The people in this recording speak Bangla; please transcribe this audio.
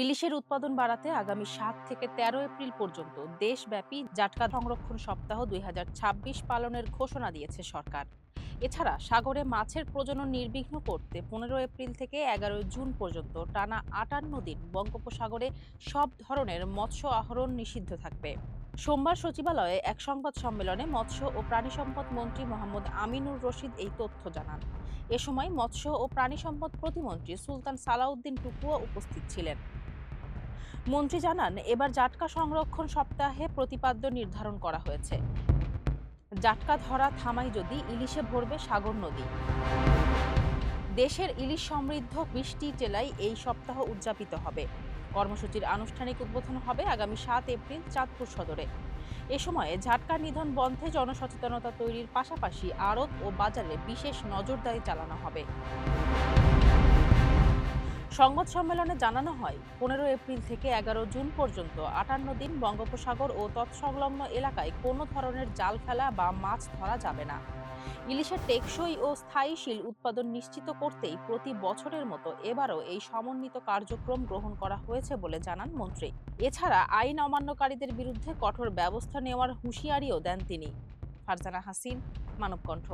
ইলিশের উৎপাদন বাড়াতে আগামী ৭ থেকে ১৩ এপ্রিল পর্যন্ত দেশব্যাপী জাটকা সংরক্ষণ সপ্তাহ ২০২৬ পালনের ঘোষণা দিয়েছে সরকার। এছাড়া সাগরে মাছের প্রজনন নির্বিঘ্ন করতে ১৫ এপ্রিল থেকে ১১ জুন পর্যন্ত টানা ৫৮ দিন বঙ্গোপসাগরে সব ধরনের মৎস্য আহরণ নিষিদ্ধ থাকবে। সোমবার সচিবালয়ে এক সংবাদ সম্মেলনে মৎস্য ও প্রাণী সম্পদ মন্ত্রী মোহাম্মদ আমিনুর রশিদ এই তথ্য জানান। এ সময় মৎস্য ও প্রাণী সম্পদ প্রতিমন্ত্রী সুলতান সালাউদ্দিন টুকুও উপস্থিত ছিলেন। মন্ত্রী জানান, এবার জাটকা সংরক্ষণ সপ্তাহে প্রতিপাদ্য নির্ধারণ করা হয়েছে। জাটকা ধরা থামাই যদি ইলিশে ভরবে সাগর নদী। দেশের ইলিশ সমৃদ্ধ ২০টি জেলায় এই সপ্তাহ উদযাপিত হবে। কর্মসূচির আনুষ্ঠানিক উদ্বোধন হবে আগামী ৭ এপ্রিল চাঁদপুর সদরে। এ সময়ে জাটকা নিধন বন্ধে জনসচেতনতা তৈরির পাশাপাশি আড়ত ও বাজারে বিশেষ নজরদারি চালানো হবে। সংবাদ সম্মেলনে জানানো হয়, ১৫ এপ্রিল থেকে ১১ জুন পর্যন্ত ৫৮ দিন বঙ্গোপসাগর ও তৎসংলগ্ন এলাকায় কোনো ধরনের জাল ফেলা বা মাছ ধরা যাবে না। ইলিশের টেকসই ও স্থায়ীশীল উৎপাদন নিশ্চিত করতেই প্রতি বছরের মতো এবারও এই সমন্বিত কার্যক্রম গ্রহণ করা হয়েছে বলে জানান মন্ত্রী। এছাড়া আইন অমান্যকারীদের বিরুদ্ধে কঠোর ব্যবস্থা নেওয়ার হুঁশিয়ারিও দেন তিনি। ফারজানা হাসিন, মানবকণ্ঠ।